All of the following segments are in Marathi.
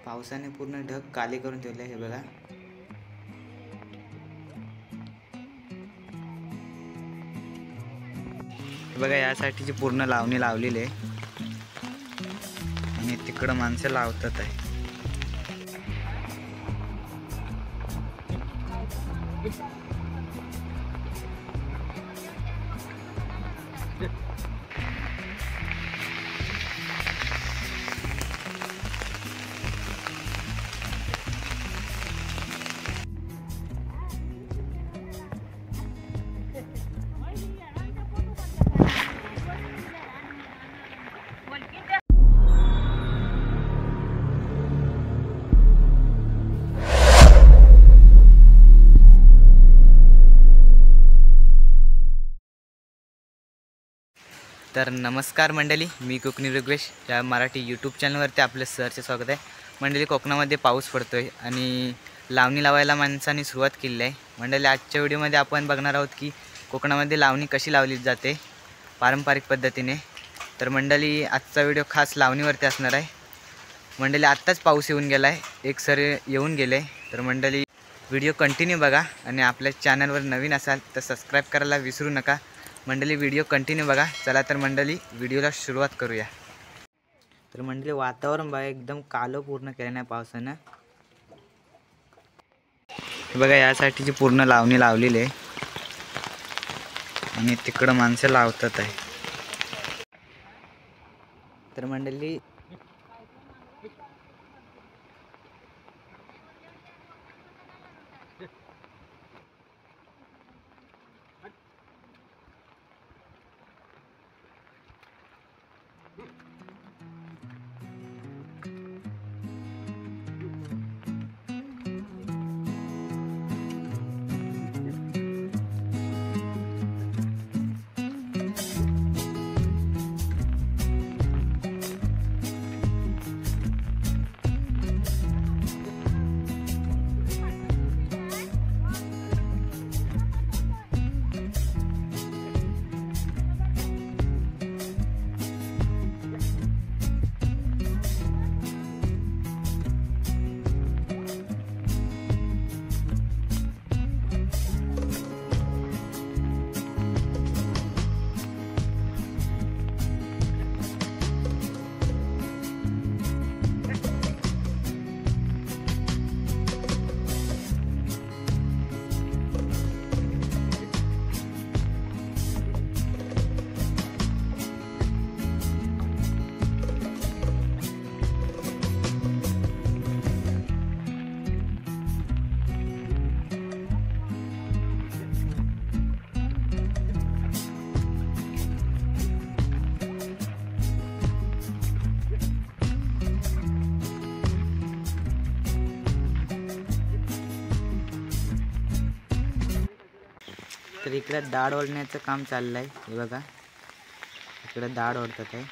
पावसाने पूर्ण ढग काले करून ठेवले. हे बघा, बघा यासाठीची पूर्ण लावणी लावलेली आहे आणि तिकडं माणसं लावतात आहे. तर नमस्कार मंडळी, मी कोकणी ऋग्वेश या मराठी यूट्यूब चॅनलवरती आपलं सहर्ष स्वागत आहे. मंडळी, कोकणामध्ये पाऊस पडतो आहे आणि लावणी लावायला माणसांनी सुरुवात केली आहे. मंडळी, आजच्या व्हिडिओमध्ये आपण बघणार आहोत की कोकणामध्ये लावणी कशी लावली जाते पारंपरिक पद्धतीने. तर मंडळी, आजचा व्हिडिओ खास लावणीवरती असणार आहे. मंडळी, आत्ताच पाऊस येऊन गेला आहे, एक सर येऊन गेले. तर मंडळी, व्हिडिओ कंटिन्यू बघा आणि आपल्या चॅनलवर नवीन असाल तर सबस्क्राईब करायला विसरू नका. मंडळी, व्हिडिओ कंटिन्यू बघा. चला तर मंडळी, व्हिडिओला सुरुवात करूया. तर मंडळी, वातावरण बघा, एकदम काळं पूर्ण केलं नाही पावसानं. बघा यासाठीची पूर्ण लावणी लावलेली आहे आणि तिकडं माणसं लावतात आहे. तर मंडळी, तर इकडे दाढ ओढण्याचं काम चाललं आहे. हे बघा, इकडे दाढ ओढतात आहे.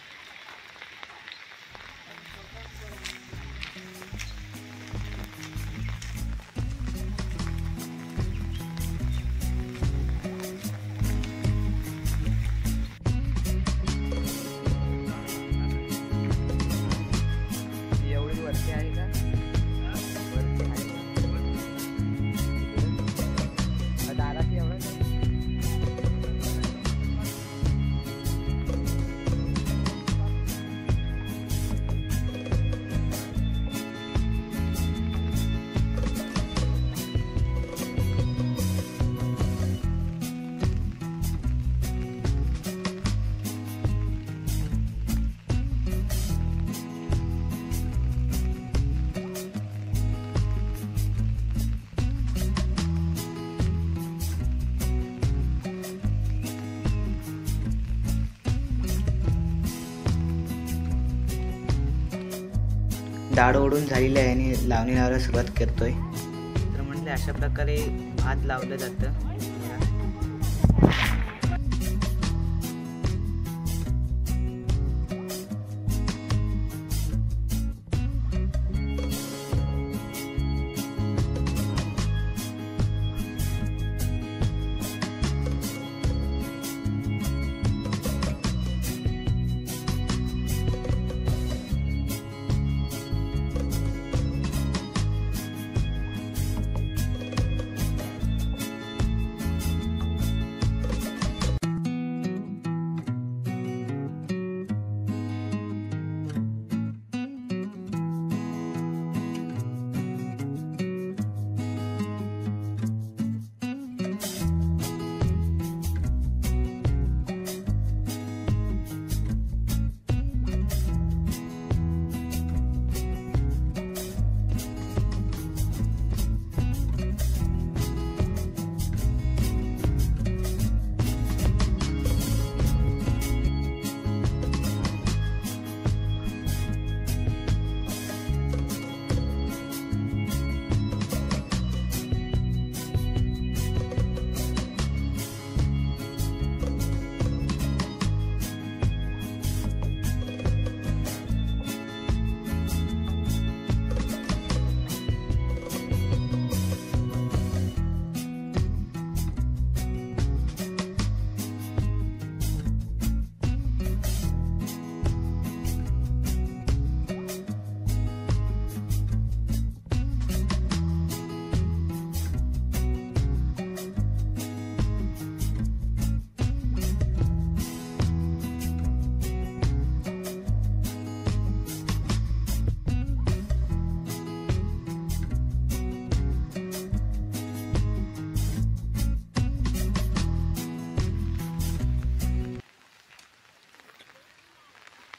एवढी वरती आहे का? वरती आहे. दारात एवढं दाढ ओढून झालेली आहे आणि लावणी लावायला सुरुवात करतोय. तर म्हणले अशा प्रकारे भात लावलं जातं.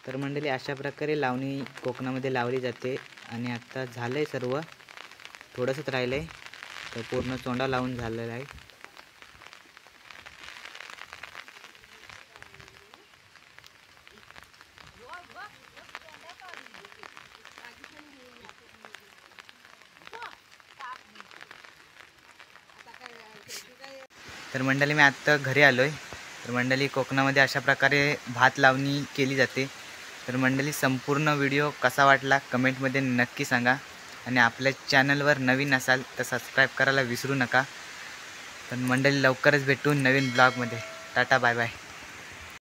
तर मंडळी अशा प्रकारे लावणी कोकणामध्ये लावली जाते आणि आता झालं आहे सर्व, थोडंसंच राहिलं आहे, तर पूर्ण चोंडा लावून झालेला आहे. तर मंडळी मी आत्ता घरी आलो आहे. तर मंडळी कोकणामध्ये अशा प्रकारे भात लावणी केली जाते. तर मंडळी संपूर्ण व्हिडिओ कसा वाटला कमेंटमध्ये नक्की सांगा आणि आपल्या चॅनलवर नवीन असाल तर सबस्क्राईब करायला विसरू नका. तर मंडळी लवकरच भेटू नवीन ब्लॉगमध्ये. Tata bye bye.